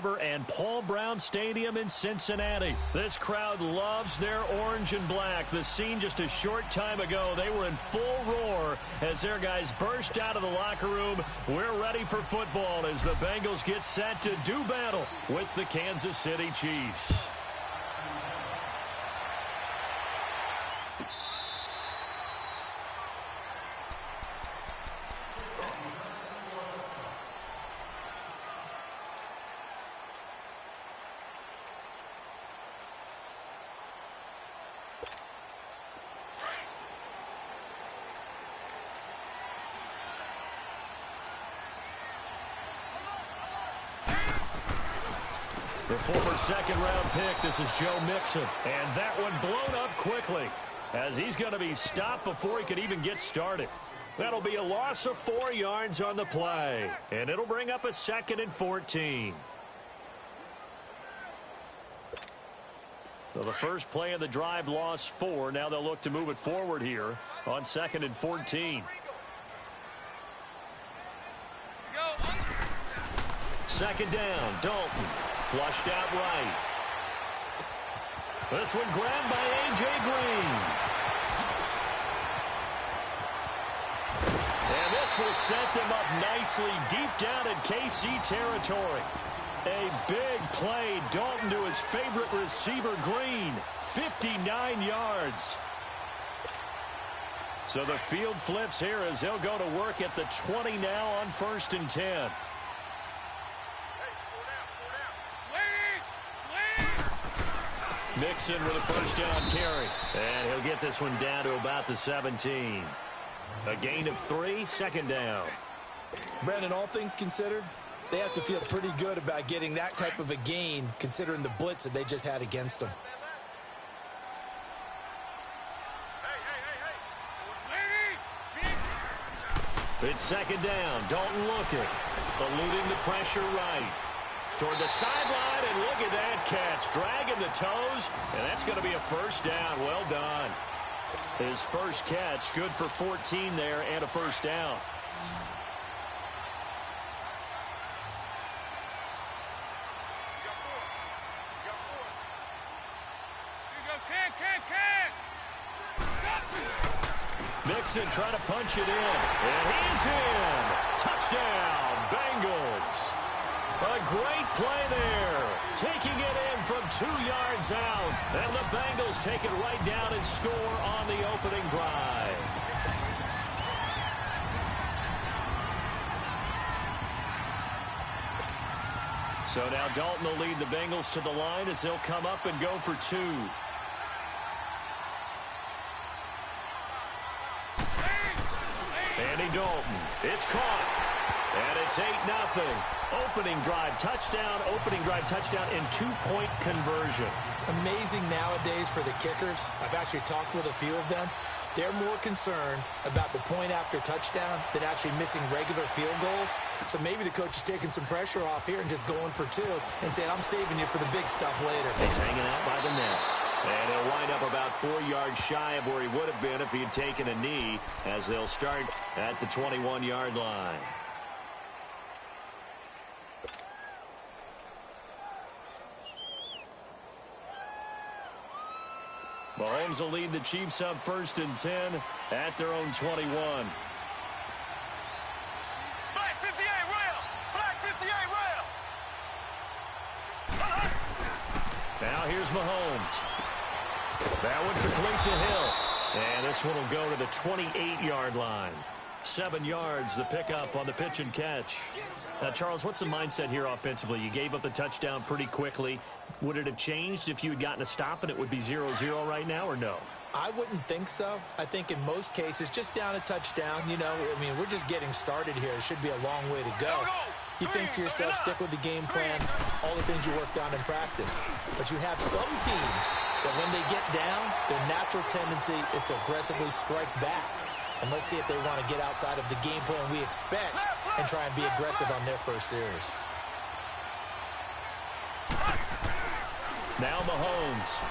River and Paul Brown Stadium in Cincinnati. This crowd loves their orange and black. The scene just a short time ago, they were in full roar as their guys burst out of the locker room. We're ready for football as the Bengals get set to do battle with the Kansas City Chiefs. The former second-round pick, this is Joe Mixon. And that one blown up quickly as he's going to be stopped before he could even get started. That'll be a loss of 4 yards on the play. And it'll bring up a 2nd and 14. So the first play of the drive lost 4. Now they'll look to move it forward here on 2nd and 14. Second down, Dalton. Flushed out right. This one grabbed by A.J. Green. And this will set them up nicely deep down in KC territory. A big play. Dalton to his favorite receiver, Green. 59 yards. So the field flips here as they'll go to work at the 20 now on 1st and 10. Mixon with a first down carry. And he'll get this one down to about the 17. A gain of 3, 2nd down. Brandon, all things considered, they have to feel pretty good about getting that type of a gain considering the blitz that they just had against them. It's 2nd down. Dalton looking. Eluding the pressure right. Toward the sideline, and look at that catch. Dragging the toes, and that's going to be a first down. Well done. His first catch, good for 14 there, and a first down. Mixon trying to punch it in, and he's in. Touchdown, Bengals. A great play there. Taking it in from 2 yards out. And the Bengals take it right down and score on the opening drive. So now Dalton will lead the Bengals to the line as they'll come up and go for 2. Andy Dalton. It's caught. And it's 8-0. Opening drive touchdown in 2-point conversion. Amazing nowadays for the kickers. I've actually talked with a few of them. They're more concerned about the point after touchdown than actually missing regular field goals. So maybe the coach is taking some pressure off here and just going for 2 and saying, I'm saving you for the big stuff later. He's hanging out by the net. And he'll wind up about 4 yards shy of where he would have been if he had taken a knee as they'll start at the 21-yard line. Mahomes will lead the Chiefs up 1st and 10 at their own 21. Black 58 rail! Black 58 rail! Now here's Mahomes. That one complete to Hill. And this one will go to the 28-yard line. 7 yards, the pickup on the pitch and catch. Now, Charles, what's the mindset here offensively? You gave up the touchdown pretty quickly. Would it have changed if you had gotten a stop and it would be 0-0 right now, or no? I wouldn't think so. I think in most cases, just down a touchdown, you know, I mean, we're just getting started here. It should be a long way to go. You think to yourself, stick with the game plan, all the things you worked on in practice. But you have some teams that when they get down, their natural tendency is to aggressively strike back. And let's see if they want to get outside of the game plan we expect and try and be aggressive on their first series. Now Mahomes.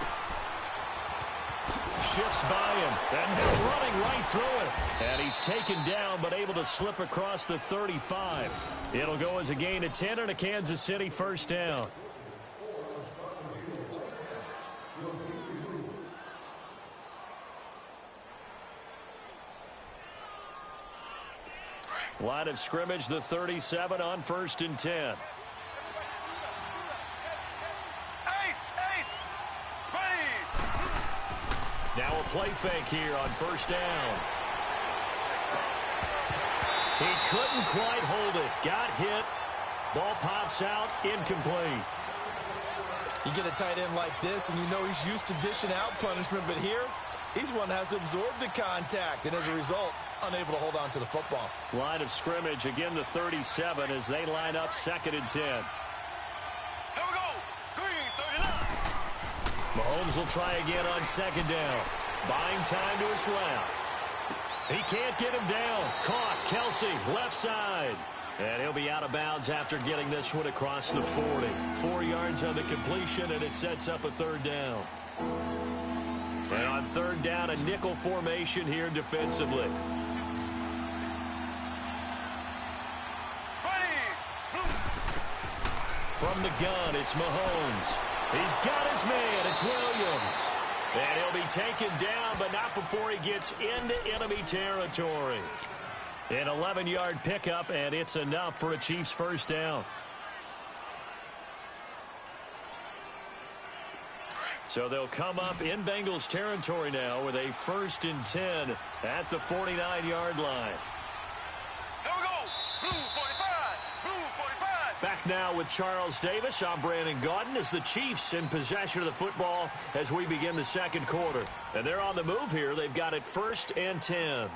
Shifts by him, and Hill running right through it. And he's taken down, but able to slip across the 35. It'll go as a gain of 10 and a Kansas City first down. Line of scrimmage, the 37 on 1st and 10. Now a play fake here on 1st down. He couldn't quite hold it. Got hit. Ball pops out. Incomplete. You get a tight end like this, and you know he's used to dishing out punishment, but here, he's one that has to absorb the contact, and as a result, unable to hold on to the football. Line of scrimmage, again the 37 as they line up 2nd and 10. Here we go. Green, 39. Mahomes will try again on 2nd down. Buying time to his left. He can't get him down. Caught. Kelsey, left side. And he'll be out of bounds after getting this one across the 40. 4 yards on the completion, and it sets up a 3rd down. And on 3rd down, a nickel formation here defensively. From the gun, it's Mahomes. He's got his man. It's Williams. And he'll be taken down, but not before he gets into enemy territory. An 11-yard pickup, and it's enough for a Chiefs first down. So they'll come up in Bengals territory now with a 1st and 10 at the 49-yard line. Here we go. Blue 45. Blue 45. Back now with Charles Davis. I'm Brandon Gaudin as the Chiefs in possession of the football as we begin the 2nd quarter. And they're on the move here. They've got it 1st and 10.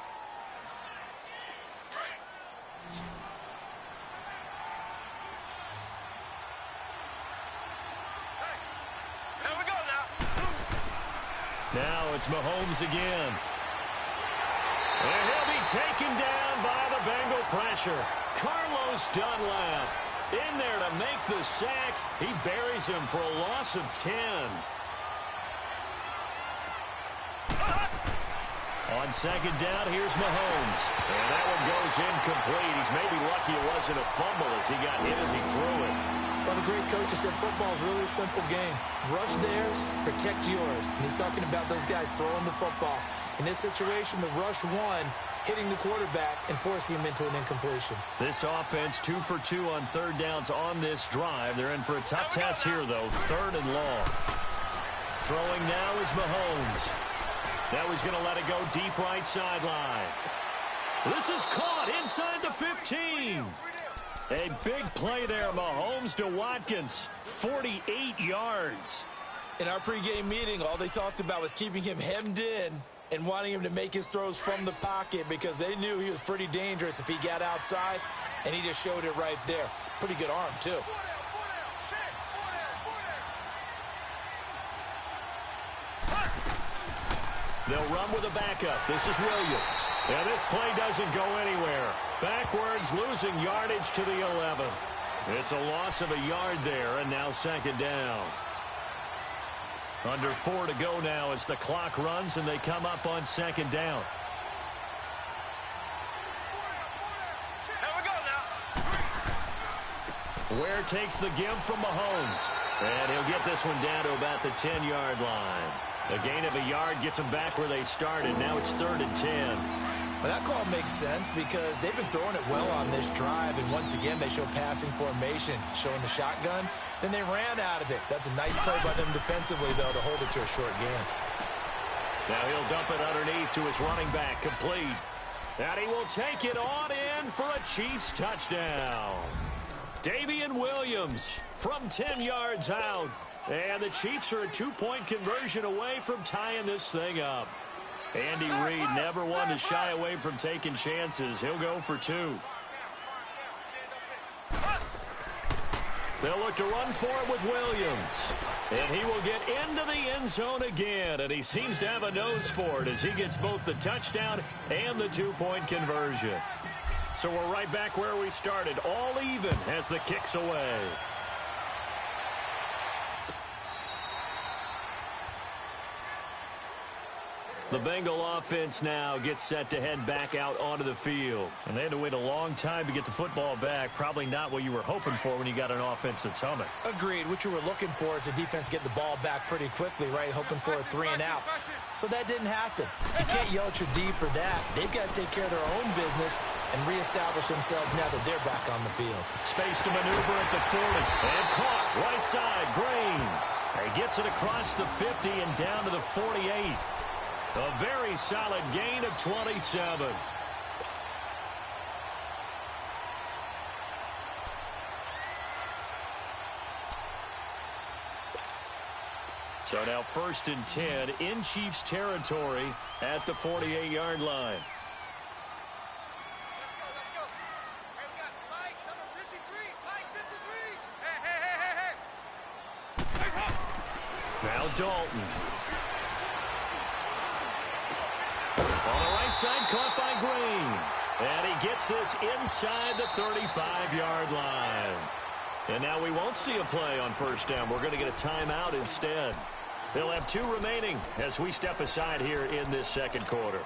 Now it's Mahomes again. And he'll be taken down by the Bengal pressure. Carlos Dunlap in there to make the sack. He buries him for a loss of 10. On 2nd down, here's Mahomes. And that one goes incomplete. He's maybe lucky it wasn't a fumble as he got hit as he threw it. Well, the great coach has said football is really a simple game. Rush theirs, protect yours. And he's talking about those guys throwing the football. In this situation, the rush won, hitting the quarterback and forcing him into an incompletion. This offense 2 for 2 on 3rd downs on this drive. They're in for a tough test here, though. 3rd and long. Throwing now is Mahomes. Now he's going to let it go deep right sideline. This is caught inside the 15. A big play there, Mahomes to Watkins. 48 yards. In our pregame meeting, all they talked about was keeping him hemmed in and wanting him to make his throws from the pocket because they knew he was pretty dangerous if he got outside, and he just showed it right there. Pretty good arm, too. They'll run with a backup. This is Williams. And this play doesn't go anywhere. Backwards, losing yardage to the 11. It's a loss of a yard there, and now 2nd down. Under 4 to go now as the clock runs, and they come up on 2nd down. Here we go now. Ware takes the give from Mahomes. And he'll get this one down to about the 10-yard line. A gain of a yard gets them back where they started. Now it's 3rd and 10. Well, that call makes sense because they've been throwing it well on this drive, and once again they show passing formation, showing the shotgun. Then they ran out of it. That's a nice play by them defensively, though, to hold it to a short gain. Now he'll dump it underneath to his running back, complete. And he will take it on in for a Chiefs touchdown. Damian Williams from 10 yards out. And the Chiefs are a 2-point conversion away from tying this thing up. Andy Reid never one to shy away from taking chances. He'll go for 2. They'll look to run for it with Williams. And he will get into the end zone again. And he seems to have a nose for it as he gets both the touchdown and the 2-point conversion. So we're right back where we started. All even as the kick's away. The Bengal offense now gets set to head back out onto the field. And they had to wait a long time to get the football back. Probably not what you were hoping for when you got an offense that's humming. Agreed. What you were looking for is the defense getting the ball back pretty quickly, right? Hoping for a 3-and-out. So that didn't happen. You can't yell at your D for that. They've got to take care of their own business and reestablish themselves now that they're back on the field. Space to maneuver at the 40. And caught. Right side. Green. He gets it across the 50 and down to the 48. A very solid gain of 27. So now 1st and 10 in Chiefs territory at the 48-yard line. Let's go. Hey, we got flag number 53. Flag 53. Now Dalton. On the right side, caught by Green. And he gets this inside the 35-yard line. And now we won't see a play on 1st down. We're going to get a timeout instead. They'll have 2 remaining as we step aside here in this 2nd quarter.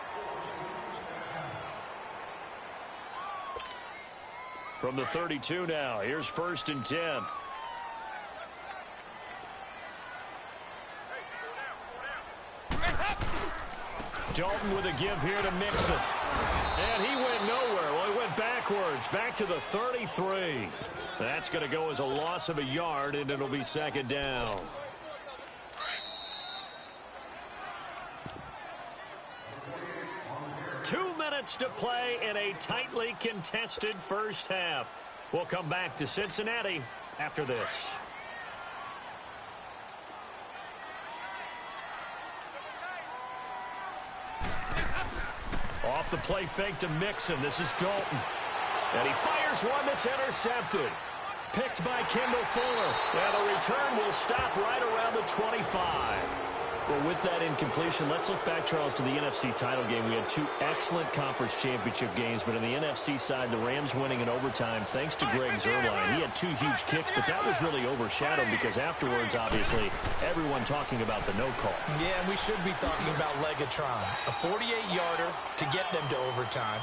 From the 32 now, here's 1st and 10. Dalton with a give here to Mixon. And he went nowhere. Well, he went backwards, back to the 33. That's going to go as a loss of a yard, and it'll be 2nd down. Two minutes to play in a tightly contested first half. We'll come back to Cincinnati after this. Off the play fake to Mixon. This is Dalton. And he fires one that's intercepted. Picked by Kendall Fuller. And the return will stop right around the 25. Well, with that incompletion, let's look back, Charles, to the NFC title game. We had 2 excellent conference championship games, but on the NFC side, the Rams winning in overtime thanks to Greg Zuerlein. He had 2 huge kicks, but that was really overshadowed because afterwards, obviously, everyone talking about the no call. Yeah, and we should be talking about Legatron. A 48-yarder to get them to overtime.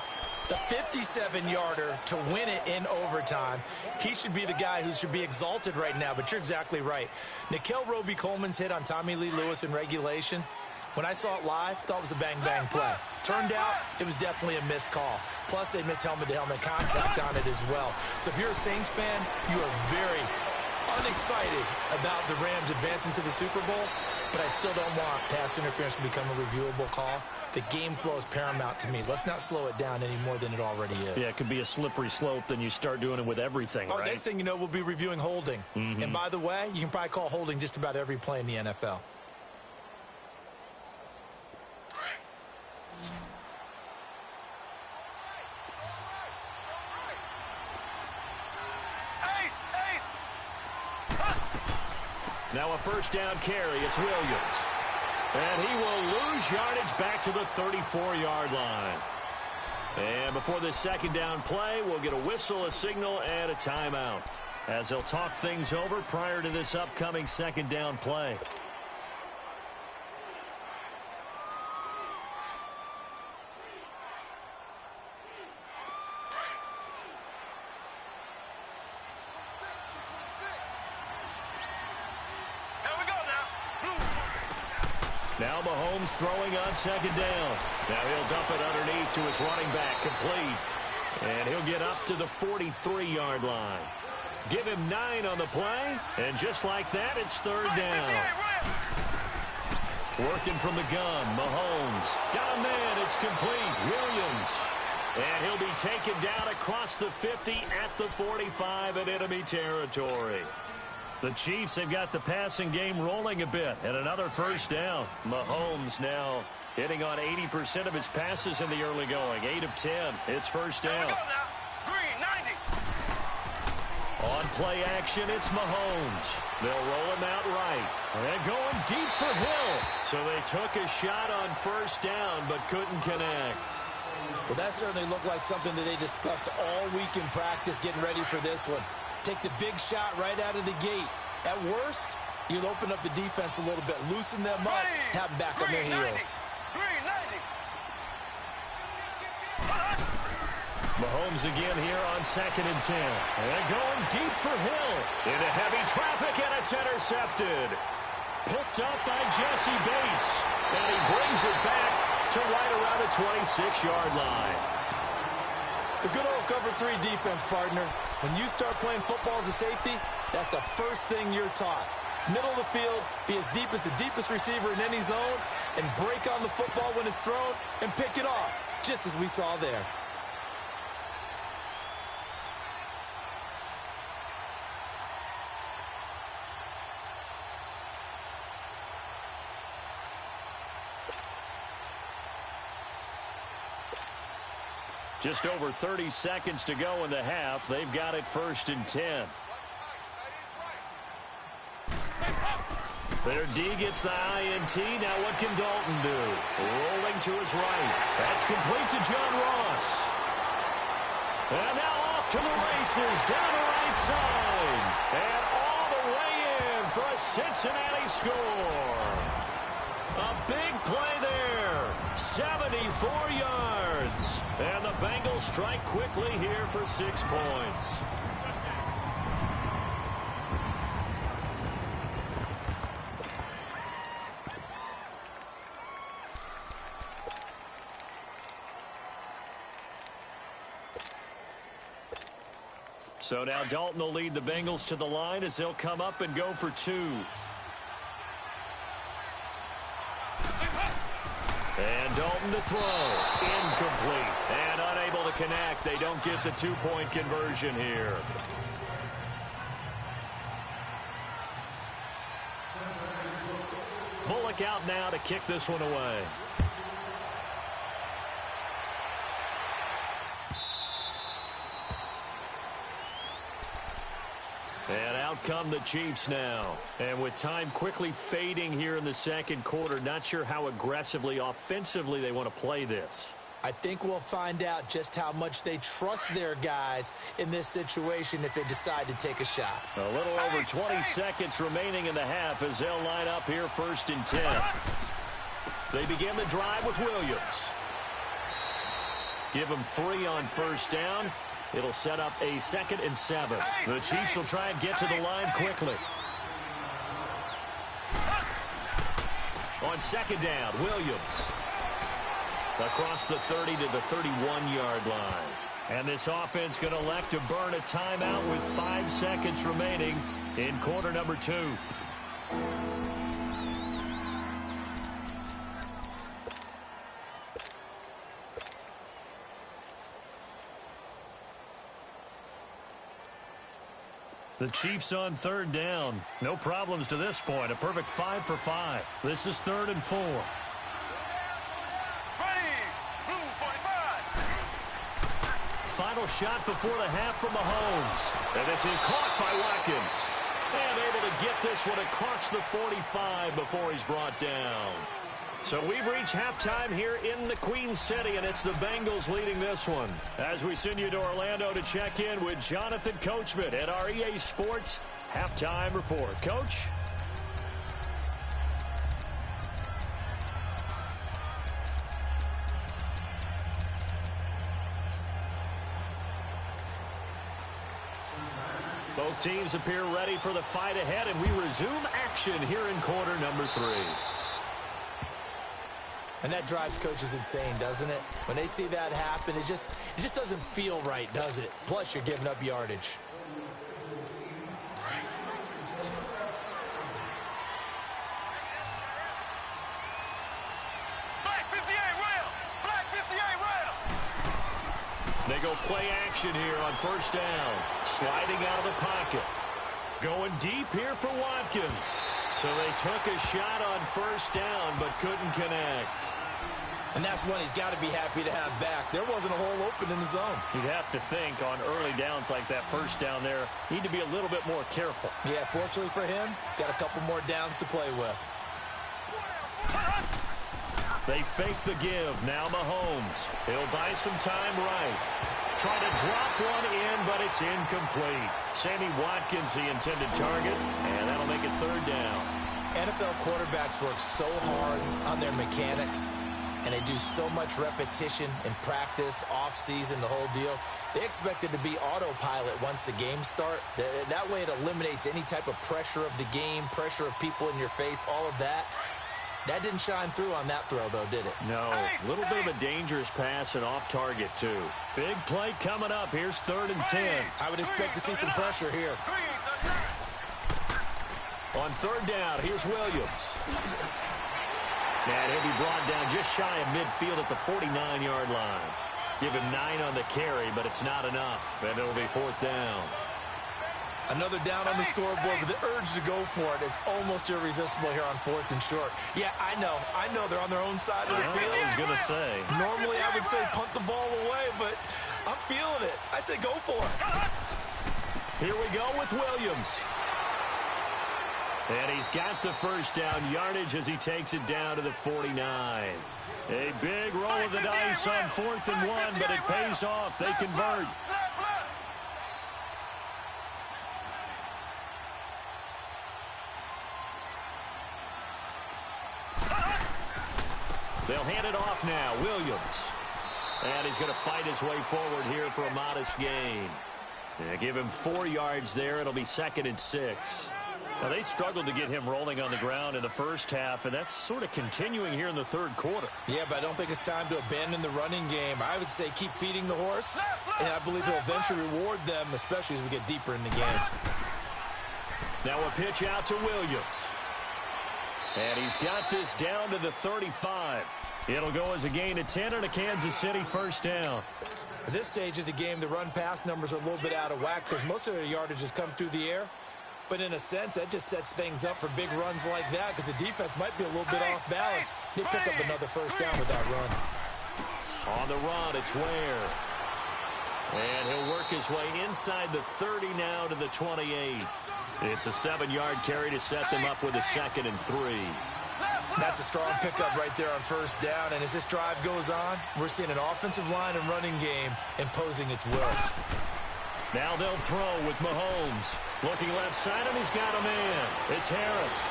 The 57-yarder to win it in overtime. He should be the guy who should be exalted right now, but you're exactly right. Nickell Roby-Coleman's hit on Tommy Lee Lewis in regulation, when I saw it live, thought it was a bang-bang play. Turned out, it was definitely a missed call. Plus, they missed helmet-to-helmet contact on it as well. So if you're a Saints fan, you are very unexcited about the Rams advancing to the Super Bowl, but I still don't want pass interference to become a reviewable call. The game flow is paramount to me. Let's not slow it down any more than it already is. Yeah, it could be a slippery slope, then you start doing it with everything, right? Next thing you know, we'll be reviewing holding. And by the way, you can probably call holding just about every play in the NFL. Now a 1st down carry. It's Williams. And he will lose yardage back to the 34-yard line. And before this 2nd down play, we'll get a whistle, a signal, and a timeout as they'll talk things over prior to this upcoming 2nd down play. Now Mahomes throwing on 2nd down. Now he'll dump it underneath to his running back, complete. And he'll get up to the 43-yard line. Give him 9 on the play, and just like that, it's 3rd down. Working from the gun, Mahomes. Got a man, it's complete. Williams. And he'll be taken down across the 50 at the 45 in enemy territory. The Chiefs have got the passing game rolling a bit, and another 1st down. Mahomes now hitting on 80% of his passes in the early going. 8 of 10. It's 1st down. Green, 90. On play action, it's Mahomes. They'll roll him out right. And going deep for Hill. So they took a shot on 1st down, but couldn't connect. Well, that certainly looked like something that they discussed all week in practice getting ready for this one. Take the big shot right out of the gate. At worst, you'll open up the defense a little bit, loosen them up, have them back on their heels. 390. Mahomes again here on 2nd and 10. And going deep for Hill. Into heavy traffic, and it's intercepted. Picked up by Jesse Bates. And he brings it back to right around the 26-yard line. The good old cover 3 defense, partner. When you start playing football as a safety, that's the first thing you're taught. Middle of the field, be as deep as the deepest receiver in any zone, and break on the football when it's thrown and pick it off, just as we saw there. Just over 30 seconds to go in the half. They've got it 1st and 10. Their D gets the INT. Now what can Dalton do? Rolling to his right. That's complete to John Ross. And now off to the races, down the right side. And all the way in for a Cincinnati score. A big play there. 74 yards. And the Bengals strike quickly here for 6 points. So now Dalton will lead the Bengals to the line as they'll come up and go for 2. And Dalton to throw. Incomplete. And unable to connect. They don't get the 2-point conversion here. Bullock out now to kick this one away. And out come the Chiefs now. And with time quickly fading here in the second quarter, not sure how aggressively, offensively they want to play this. I think we'll find out just how much they trust their guys in this situation if they decide to take a shot. A little over 20 seconds remaining in the half as they'll line up here 1st and 10. They begin the drive with Williams. Give them 3 on 1st down. It'll set up a 2nd and 7. The Chiefs will try and get to the line quickly. On 2nd down, Williams. Across the 30 to the 31-yard line. And this offense going to elect to burn a timeout with 5 seconds remaining in quarter number 2. The Chiefs on 3rd down. No problems to this point. A perfect 5 for 5. This is 3rd and 4. Final shot before the half from Mahomes. And this is caught by Watkins. And able to get this one across the 45 before he's brought down. So we've reached halftime here in the Queen City, and it's the Bengals leading this one. As we send you to Orlando to check in with Jonathan Coachman at our EA Sports Halftime Report. Coach? Both teams appear ready for the fight ahead, and we resume action here in quarter number 3. And that drives coaches insane, doesn't it? When they see that happen, it just doesn't feel right, does it? Plus, you're giving up yardage. Black 58 rail! Black 58 rail! They go play action here on 1st down. Sliding out of the pocket. Going deep here for Watkins. So they took a shot on 1st down, but couldn't connect. And that's one he's got to be happy to have back. There wasn't a hole open in the zone. You'd have to think on early downs like that 1st down there, need to be a little bit more careful. Yeah, fortunately for him, got a couple more downs to play with. They fake the give. Now Mahomes. He'll buy some time right. Trying to drop one in, but it's incomplete. Sammy Watkins, the intended target, and that'll make it 3rd down. NFL quarterbacks work so hard on their mechanics. and they do so much repetition in practice, off-season, the whole deal. They expect it to be autopilot once the games start. That way it eliminates any type of pressure of the game, pressure of people in your face, all of that. That didn't shine through on that throw, though, did it? No. A little bit of a dangerous pass and off target, too. Big play coming up. Here's 3rd and 10. I would expect to see some pressure here. On 3rd down, here's Williams. And he'll be brought down just shy of midfield at the 49-yard line. Give him 9 on the carry, but it's not enough, and it'll be 4th down. Another down on the scoreboard, but the urge to go for it is almost irresistible here on 4th and short. Yeah, I know they're on their own side of the field. I was going to say. Normally I would say punt the ball away, but I'm feeling it. I say go for it. Here we go with Williams. And he's got the first down yardage as he takes it down to the 49. A big roll of the dice on 4th and 1, but it pays off. They convert. They'll hand it off now. Williams. And he's going to fight his way forward here for a modest gain. Yeah, give him 4 yards there. It'll be 2nd and 6. Now, they struggled to get him rolling on the ground in the first half, and that's sort of continuing here in the 3rd quarter. Yeah, but I don't think it's time to abandon the running game. I would say keep feeding the horse, and I believe he'll eventually reward them, especially as we get deeper in the game. Now a pitch out to Williams. And he's got this down to the 35. It'll go as a gain of 10 and a Kansas City first down. At this stage of the game, the run-pass numbers are a little bit out of whack because most of their yardage has come through the air. But in a sense, that just sets things up for big runs like that because the defense might be a little bit off balance. They pick up another first down with that run. On the run, it's Ware. And he'll work his way inside the 30 now to the 28. It's a 7-yard carry to set them up with a 2nd and 3. That's a strong pickup right there on first down. And as this drive goes on, we're seeing an offensive line and running game imposing its will. Now they'll throw with Mahomes. Looking left side, and he's got a man. It's Harris.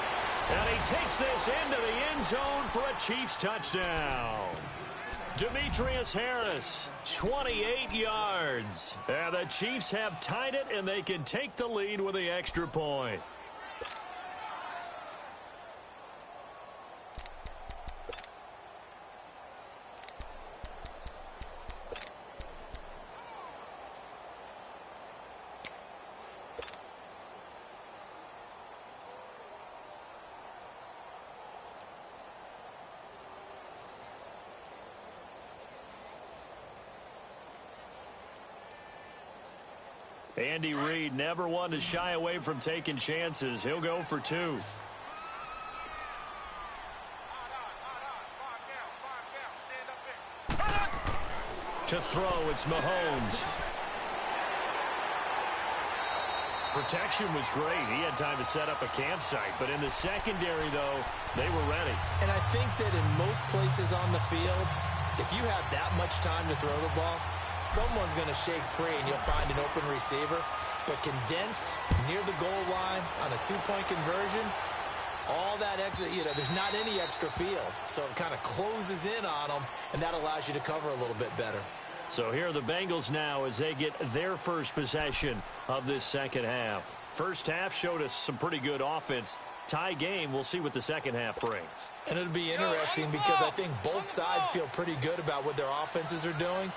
And he takes this into the end zone for a Chiefs touchdown. Demetrius Harris, 28 yards. And the Chiefs have tied it, and they can take the lead with the extra point. Andy Reid never one to shy away from taking chances. He'll go for 2. To throw, it's Mahomes. Protection was great. He had time to set up a campsite. But in the secondary, though, they were ready. And I think that in most places on the field, if you have that much time to throw the ball, someone's going to shake free and you'll find an open receiver. But condensed near the goal line on a 2-point conversion, all that extra, there's not any extra field. So it kind of closes in on them, and that allows you to cover a little bit better. So here are the Bengals now as they get their first possession of this second half. First half showed us some pretty good offense. Tie game, we'll see what the second half brings. And it'll be interesting because I think both sides feel pretty good about what their offenses are doing.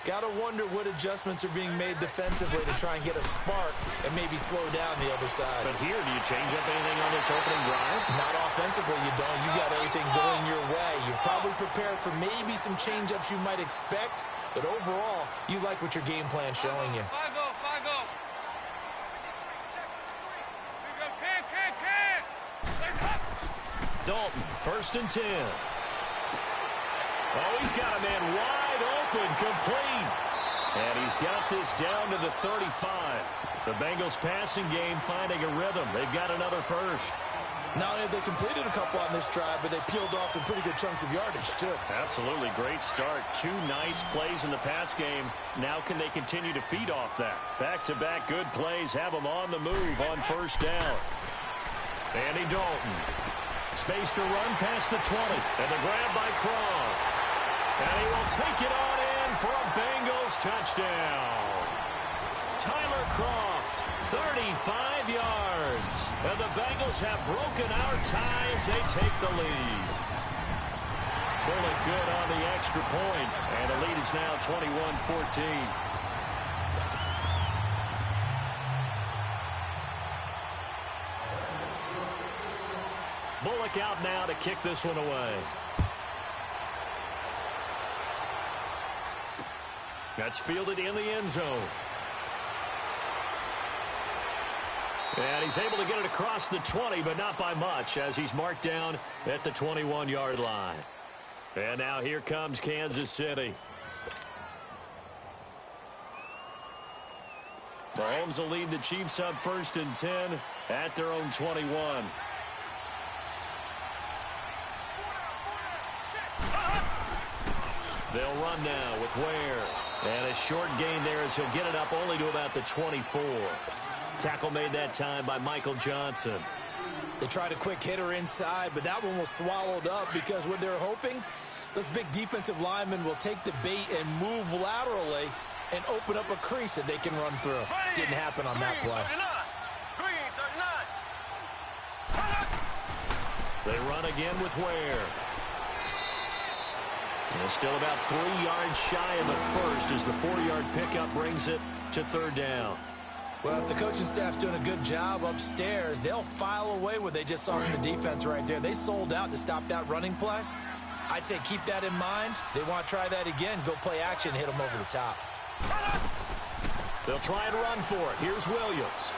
Got to wonder what adjustments are being made defensively to try and get a spark and maybe slow down the other side. But here, do you change up anything on this opening drive? Not offensively, you don't. You got everything going your way. You've probably prepared for maybe some change-ups you might expect, but overall, you like what your game plan's showing you. 5-0, 5-0. Dalton, 1st and 10. Oh, he's got a man wide open, complete. And he's got this down to the 35. The Bengals passing game finding a rhythm. They've got another first. Not only have they completed a couple on this drive, but they peeled off some pretty good chunks of yardage, too. Absolutely. Great start. 2 nice plays in the pass game. Now can they continue to feed off that? Back-to-back good plays have them on the move on first down. Andy Dalton. Space to run past the 20. And the grab by Croft. And he will take it on in for a Bengals touchdown. Tyler Croft, 35 yards. And the Bengals have broken our tie as they take the lead. Bullock good on the extra point. And the lead is now 21-14. Bullock out now to kick this one away. That's fielded in the end zone. And he's able to get it across the 20, but not by much, as he's marked down at the 21-yard line. And now here comes Kansas City. Mahomes will lead the Chiefs up 1st and 10 at their own 21. They'll run now with Ware. And a short gain there as he'll get it up only to about the 24. Tackle made that time by Michael Johnson. They tried a quick hitter inside, but that one was swallowed up because what they're hoping, those big defensive linemen will take the bait and move laterally and open up a crease that they can run through. Didn't happen on that play. They run again with Ware. And still about 3 yards shy of the first as the 4-yard pickup brings it to 3rd down. Well, if the coaching staff's doing a good job upstairs, they'll file away what they just saw from the defense right there. They sold out to stop that running play. I'd say keep that in mind. They want to try that again. Go play action, hit them over the top. They'll try and run for it. Here's Williams.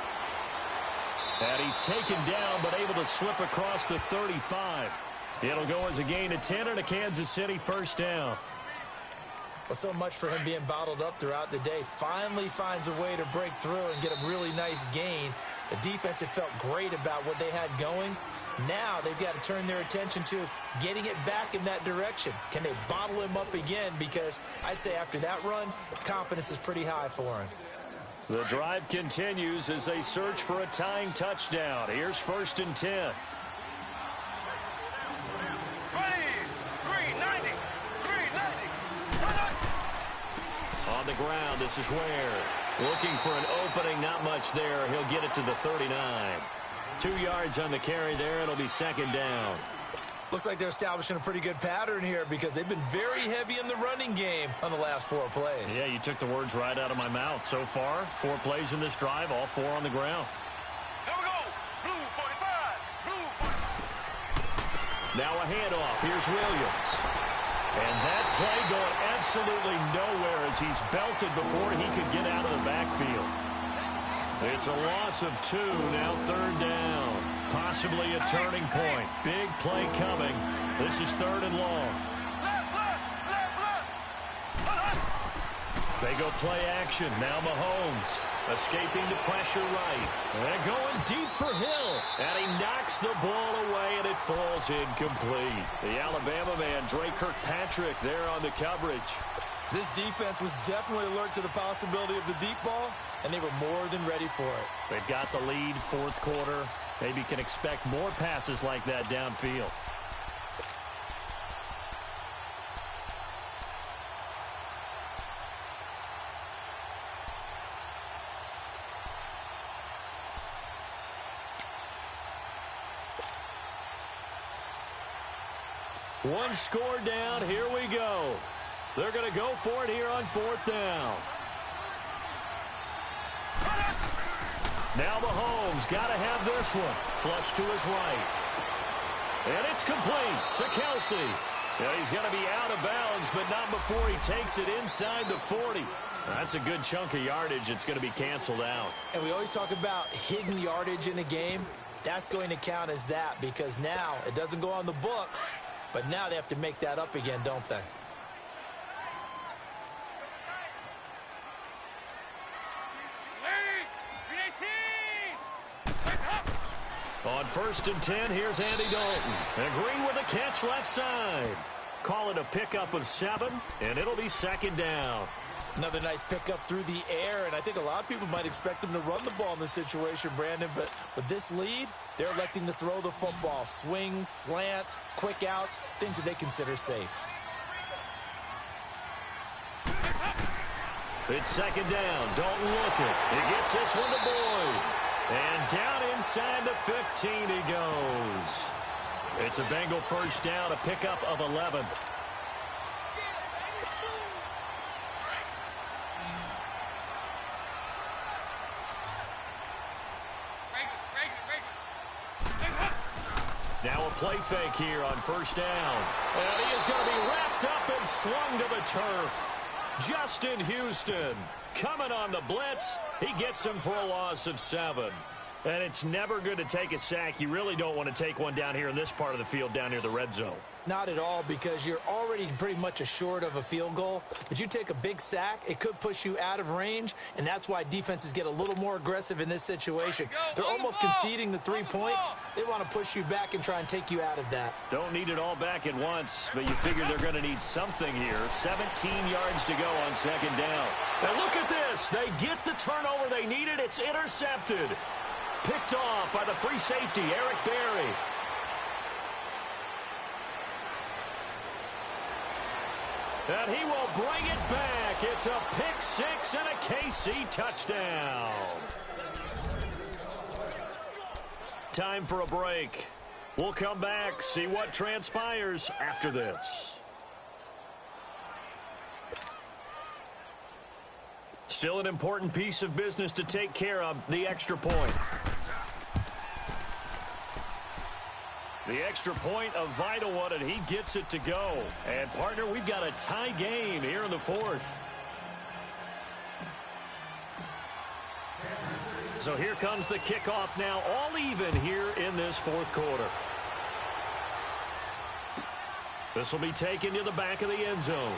And he's taken down, but able to slip across the 35. It'll go as a gain of 10 and a Kansas City 1st down. Well, so much for him being bottled up throughout the day. Finally finds a way to break through and get a really nice gain. The defense had felt great about what they had going. Now they've got to turn their attention to getting it back in that direction. Can they bottle him up again? Because I'd say after that run, confidence is pretty high for him. The drive continues as they search for a tying touchdown. Here's 1st and 10. On the ground, this is Ware. Looking for an opening, not much there. He'll get it to the 39. 2 yards on the carry there. It'll be 2nd down. Looks like they're establishing a pretty good pattern here because they've been very heavy in the running game on the last 4 plays. Yeah, you took the words right out of my mouth. So far, 4 plays in this drive, all 4 on the ground. Here we go. Blue 45. Blue 45. Now a handoff. Here's Williams. And that play going absolutely nowhere as he's belted before he could get out of the backfield. It's a loss of 2, now 3rd down. Possibly a turning point. Big play coming. This is 3rd and long. They go play action. Now Mahomes escaping the pressure right. And going deep for Hill. And he knocks the ball away, and it falls incomplete. The Alabama man, Dre Kirkpatrick, there on the coverage. This defense was definitely alert to the possibility of the deep ball, and they were more than ready for it. They've got the lead, 4th quarter. Maybe can expect more passes like that downfield. One score down. Here we go. They're going to go for it here on 4th down. Now Mahomes got to have this one. Flush to his right. And it's complete to Kelsey. And he's going to be out of bounds, but not before he takes it inside the 40. That's a good chunk of yardage. It's going to be canceled out. And we always talk about hidden yardage in a game. That's going to count as that because now it doesn't go on the books, but now they have to make that up again, don't they? On 1st and 10, here's Andy Dalton. And Green with a catch left side. Call it a pickup of 7, and it'll be 2nd down. Another nice pickup through the air, and I think a lot of people might expect them to run the ball in this situation, Brandon, but with this lead, They're electing to throw the football. Swings, slants, quick outs, things that they consider safe. It's second down. Dalton looking. He gets this one to Boyd. And down inside the 15 he goes. It's a Bengal first down, a pickup of 11. Now a play fake here on first down. And he is going to be wrapped up and slung to the turf. Justin Houston coming on the blitz. He gets him for a loss of 7. And it's never good to take a sack. You really don't want to take one down here in this part of the field down near the red zone. Not at all, because you're already pretty much assured of a field goal. But you take a big sack, it could push you out of range, and that's why defenses get a little more aggressive in this situation. They're almost conceding the 3 points. They want to push you back and try and take you out of that. Don't need it all back at once, but you figure they're going to need something here. 17 yards to go on second down. And look at this. They get the turnover they needed. It's intercepted. Picked off by the free safety, Eric Berry. And he will bring it back. It's a pick six and a KC touchdown. Time for a break. We'll come back, see what transpires after this. Still an important piece of business to take care of, the extra point. The extra point, a vital one, and he gets it to go. And, partner, we've got a tie game here in the fourth. So here comes the kickoff now, all even here in this fourth quarter. This will be taken to the back of the end zone.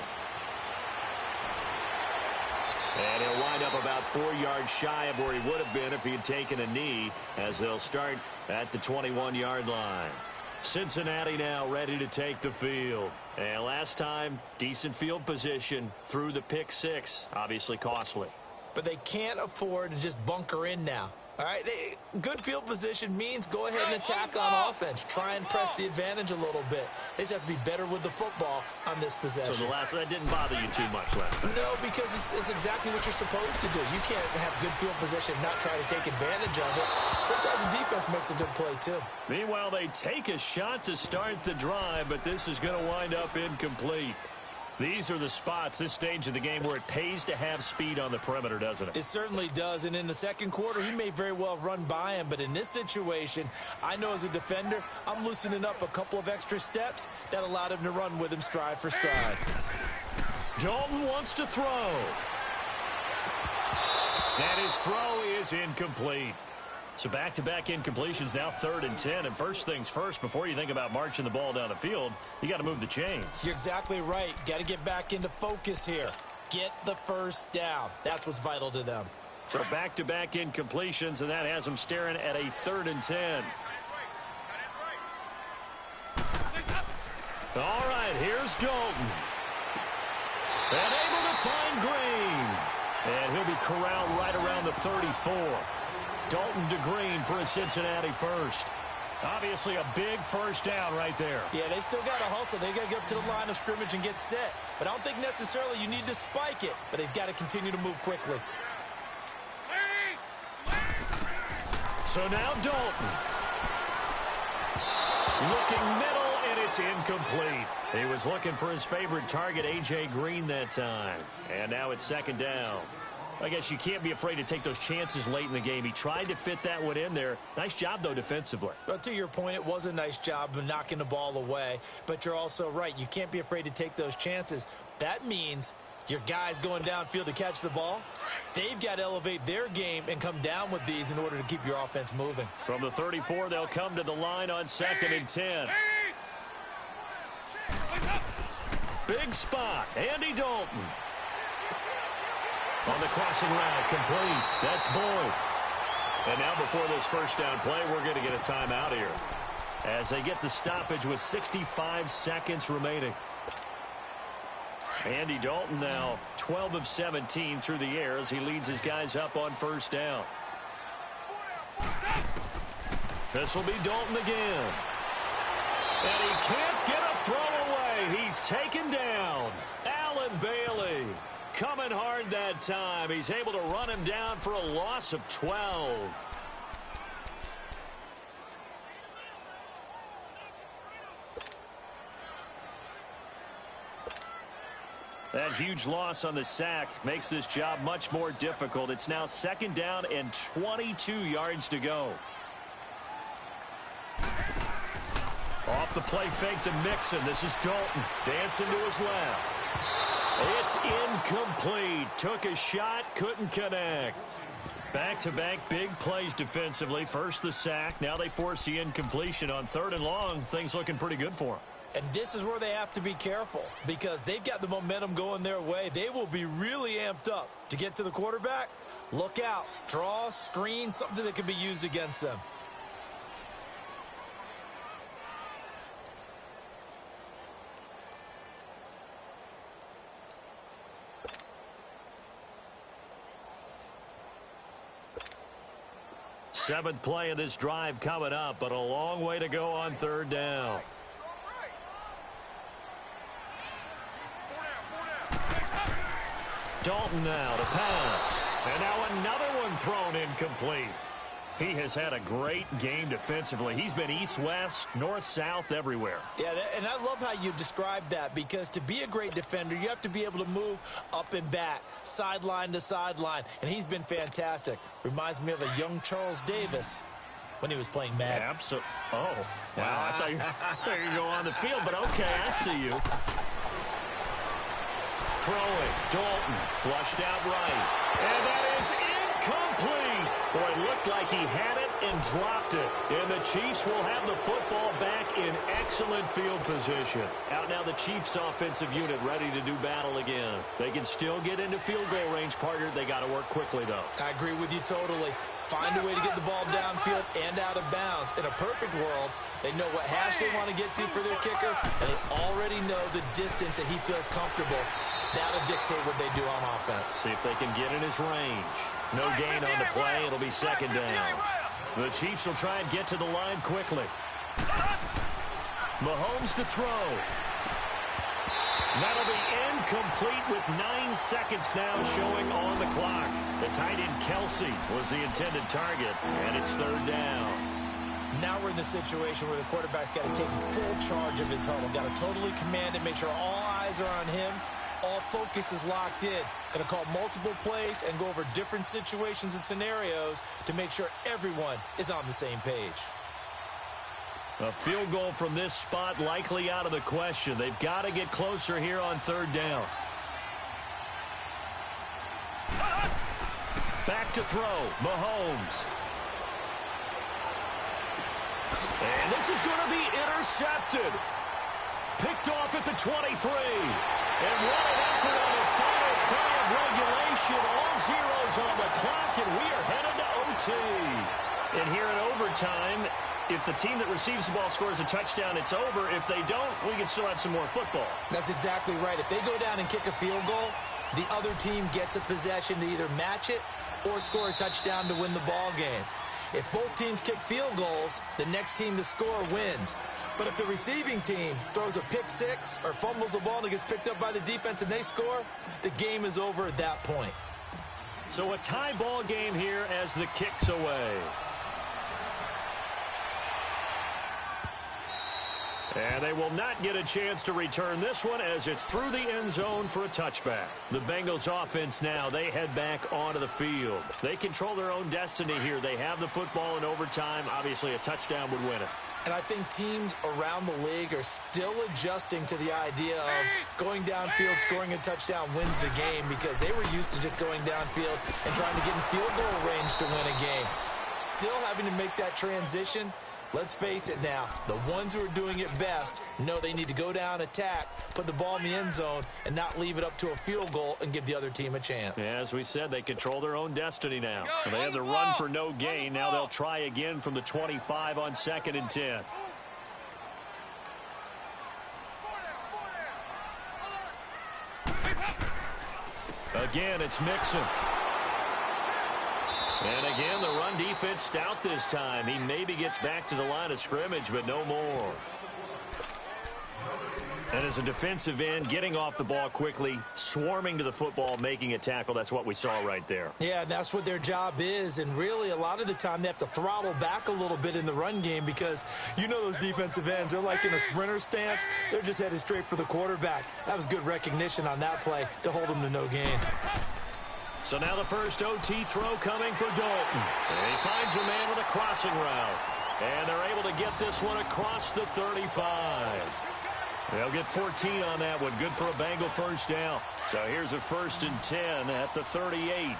And he'll wind up about 4 yards shy of where he would have been if he had taken a knee, as they'll start at the 21-yard line. Cincinnati now ready to take the field. And last time, decent field position through the pick six. Obviously costly. But they can't afford to just bunker in now. All right, good field position means go ahead and attack on offense. Try and press the advantage a little bit. They just have to be better with the football on this possession. So that didn't bother you too much last time? No, because it's exactly what you're supposed to do. You can't have good field position and not try to take advantage of it. Sometimes the defense makes a good play, too. Meanwhile, they take a shot to start the drive, but this is going to wind up incomplete. These are the spots, this stage of the game, where it pays to have speed on the perimeter, doesn't it? It certainly does, and in the second quarter, he may very well run by him, but in this situation, I know as a defender, I'm loosening up a couple of extra steps that allowed him to run with him stride for stride. Dalton wants to throw. And his throw is incomplete. So back-to-back incompletions, now 3rd and 10. And first things first, before you think about marching the ball down the field, you got to move the chains. You're exactly right. Got to get back into focus here. Get the first down. That's what's vital to them. So back-to-back incompletions, and that has them staring at a 3rd and 10. All right, here's Dalton. And able to find Green. And he'll be corralled right around the 34. Dalton to Green for a Cincinnati first. Obviously a big first down right there. Yeah, they still got to hustle. They got to get up to the line of scrimmage and get set. But I don't think necessarily you need to spike it. But they've got to continue to move quickly. So now Dalton. Looking middle, and it's incomplete. He was looking for his favorite target, A.J. Green, that time. And now it's second down. I guess you can't be afraid to take those chances late in the game. He tried to fit that one in there. Nice job, though, defensively. Well, to your point, it was a nice job of knocking the ball away. But you're also right. You can't be afraid to take those chances. That means your guys going downfield to catch the ball, they've got to elevate their game and come down with these in order to keep your offense moving. From the 34, they'll come to the line on 2nd and 10. Big spot, Andy Dalton. On the crossing route, complete. That's Boyd. And now before this first down play, we're going to get a timeout here as they get the stoppage with 65 seconds remaining. Andy Dalton now 12 of 17 through the air as he leads his guys up on first down. This will be Dalton again. And he can't get a throw away. He's taken down. Allen Bailey coming hard that time. He's able to run him down for a loss of 12. That huge loss on the sack makes this job much more difficult. It's now 2nd down and 22 yards to go. Off the play fake to Mixon. This is Dalton dancing to his left. It's incomplete. Took a shot, couldn't connect. Back-to-back big plays defensively. First the sack. Now they force the incompletion on 3rd and long. Things looking pretty good for them. And this is where they have to be careful because they've got the momentum going their way. They will be really amped up to get to the quarterback. Look out. Draw, screen, something that can be used against them. Seventh play of this drive coming up, but a long way to go on 3rd down. Dalton now to pass. And now another one thrown incomplete. He has had a great game defensively. He's been east-west, north-south, everywhere. Yeah, and I love how you described that because to be a great defender, you have to be able to move up and back, sideline to sideline, and he's been fantastic. Reminds me of a young Charles Davis when he was playing Madden. Absolutely. Oh, wow. I thought you were going to go on the field, but okay, I see you. Throwing. Dalton flushed out right. And that is incomplete. Boy, it looked like he had it and dropped it. And the Chiefs will have the football back in excellent field position. Out now the Chiefs offensive unit ready to do battle again. They can still get into field goal range, partner. They got to work quickly, though. I agree with you totally. Find a way to get the ball downfield and out of bounds. In a perfect world, they know what hash they want to get to for their kicker, and they already know the distance that he feels comfortable. That'll dictate what they do on offense. See if they can get in his range. No gain on the play. It'll be 2nd down. The Chiefs will try and get to the line quickly. Mahomes to throw. That'll be incomplete with 9 seconds now showing on the clock. The tight end Kelsey was the intended target, and it's 3rd down. Now we're in the situation where the quarterback's got to take full charge of his huddle. Got to totally command and make sure all eyes are on him. All focus is locked in. Going to call multiple plays and go over different situations and scenarios to make sure everyone is on the same page. A field goal from this spot likely out of the question. They've got to get closer here on 3rd down. Back to throw. Mahomes. And this is going to be intercepted. Picked off at the 23. And what an effort on the final play of regulation. All zeros on the clock, and we are headed to OT. And here in overtime, if the team that receives the ball scores a touchdown, it's over. If they don't, we can still have some more football. That's exactly right. If they go down and kick a field goal, the other team gets a possession to either match it or score a touchdown to win the ball game. If both teams kick field goals, the next team to score wins. But if the receiving team throws a pick six or fumbles the ball and it gets picked up by the defense and they score, the game is over at that point. So a tie ball game here as the kick's away. And they will not get a chance to return this one as it's through the end zone for a touchback. The Bengals offense now, they head back onto the field. They control their own destiny here. They have the football in overtime. Obviously, a touchdown would win it. And I think teams around the league are still adjusting to the idea of going downfield, scoring a touchdown wins the game because they were used to just going downfield and trying to get in field goal range to win a game. Still having to make that transition. Let's face it now, the ones who are doing it best know they need to go down, attack, put the ball in the end zone, and not leave it up to a field goal and give the other team a chance. Yeah, as we said, they control their own destiny now. They had the run for no gain. Now they'll try again from the 25 on 2nd and 10. Again, it's Mixon. And again, the run defense stout this time. He maybe gets back to the line of scrimmage, but no more. And as a defensive end, getting off the ball quickly, swarming to the football, making a tackle, that's what we saw right there. Yeah, that's what their job is. And really, a lot of the time, they have to throttle back a little bit in the run game because you know those defensive ends, they're like in a sprinter stance. They're just headed straight for the quarterback. That was good recognition on that play to hold them to no gain. So now the first OT throw coming for Dalton. And he finds a man with a crossing route. And they're able to get this one across the 35. They'll get 14 on that one. Good for a Bengal first down. So here's a 1st and 10 at the 38.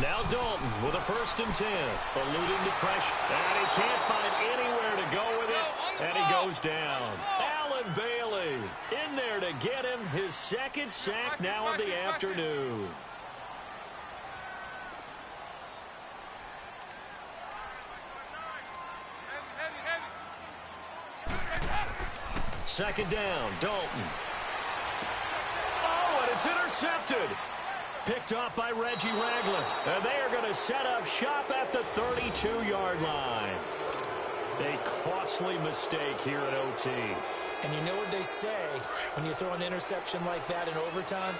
Now Dalton with a 1st and 10. Eluding the pressure. And he can't find anywhere to go with it. And he goes down. Allen Bailey in there to get him his 2nd sack now of the afternoon. Second down, Dalton. Oh, and it's intercepted. Picked off by Reggie Ragland. And they are going to set up shop at the 32-yard line. A costly mistake here at OT. And you know what they say, when you throw an interception like that in overtime,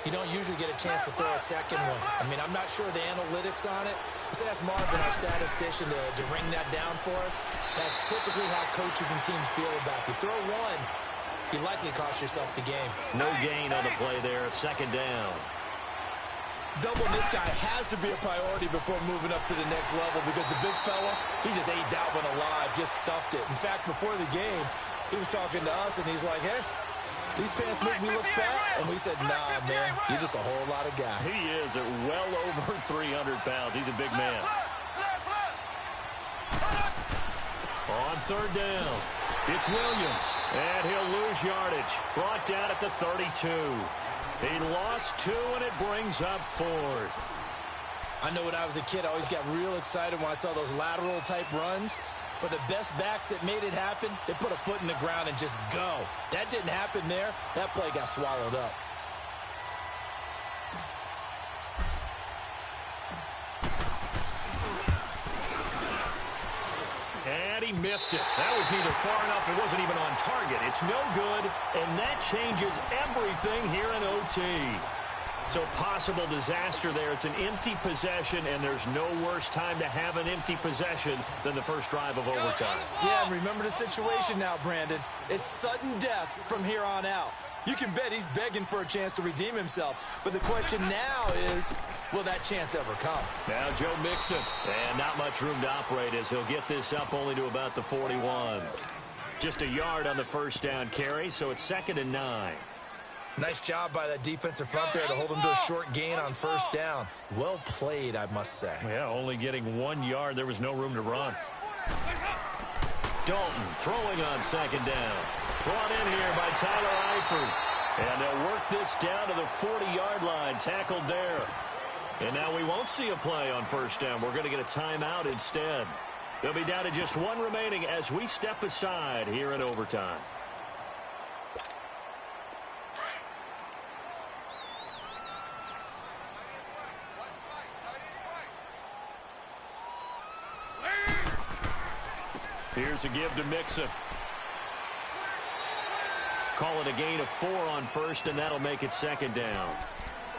you don't usually get a chance to throw a second one. I mean, I'm not sure the analytics on it. Let's ask Marvin, our statistician, to ring that down for us. That's typically how coaches and teams feel about it. You throw one, you likely cost yourself the game. No gain on the play there, 2nd down. Doubling this guy has to be a priority before moving up to the next level because the big fella, he just ate that one alive, just stuffed it. In fact, before the game, he was talking to us, and he's like, hey, these pants make me look fat. And we said, nah, man, you're just a whole lot of guy. He is at well over 300 pounds. He's a big man. On 3rd down, it's Williams. And he'll lose yardage. Brought down at the 32. He lost 2, and it brings up 4th. I know when I was a kid, I always got real excited when I saw those lateral-type runs. But the best backs that made it happen, they put a foot in the ground and just go. That didn't happen there. That play got swallowed up. And he missed it. That was neither far enough. It wasn't even on target. It's no good, and that changes everything here in OT. So possible disaster there. It's an empty possession, and there's no worse time to have an empty possession than the first drive of overtime. Yeah, and remember the situation now, Brandon. It's sudden death from here on out. You can bet he's begging for a chance to redeem himself. But the question now is, will that chance ever come? Now Joe Mixon, and not much room to operate as he'll get this up only to about the 41. Just a yard on the first down carry, so it's 2nd and 9. Nice job by that defensive front there to hold him to a short gain on first down. Well played, I must say. Yeah, only getting 1 yard. There was no room to run. Dalton throwing on 2nd down. Brought in here by Tyler Eifert. And they'll work this down to the 40-yard line. Tackled there. And now we won't see a play on first down. We're going to get a timeout instead. They'll be down to just 1 remaining as we step aside here in overtime. Here's a give to Mixon. Call it a gain of 4 on first, and that'll make it 2nd down.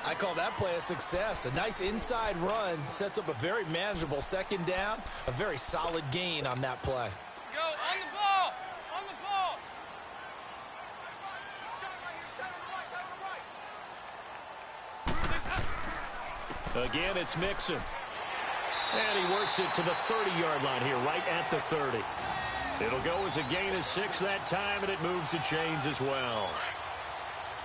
I call that play a success. A nice inside run sets up a very manageable 2nd down. A very solid gain on that play. Go on the ball. On the ball. Again, it's Mixon. And he works it to the 30-yard line here, right at the 30. It'll go as a gain of 6 that time, and it moves the chains as well.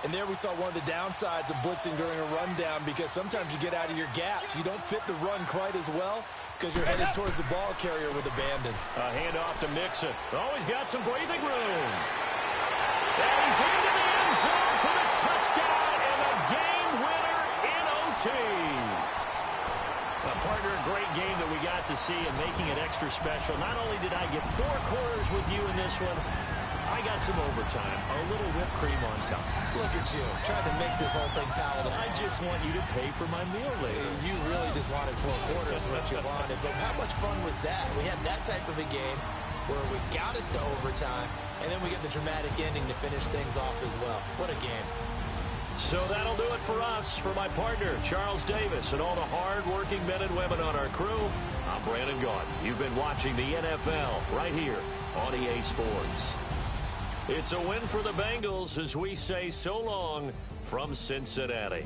And there we saw one of the downsides of blitzing during a rundown because sometimes you get out of your gaps. You don't fit the run quite as well because you're headed towards the ball carrier with abandon. A handoff to Mixon. Oh, he's got some breathing room. And he's into the end zone for the touchdown and a game winner in OT. Partner, a great game that we got to see and making it extra special. Not only did I get 4 quarters with you in this one, I got some overtime, a little whipped cream on top. Look at you, trying to make this whole thing palatable. I just want you to pay for my meal later. You really just wanted 4 quarters what you wanted. But how much fun was that? We had that type of a game where we got us to overtime, and then we get the dramatic ending to finish things off as well. What a game. So that'll do it for us. For my partner, Charles Davis, and all the hard-working men and women on our crew, I'm Brandon Gaudin. You've been watching the NFL right here on EA Sports. It's a win for the Bengals as we say so long from Cincinnati.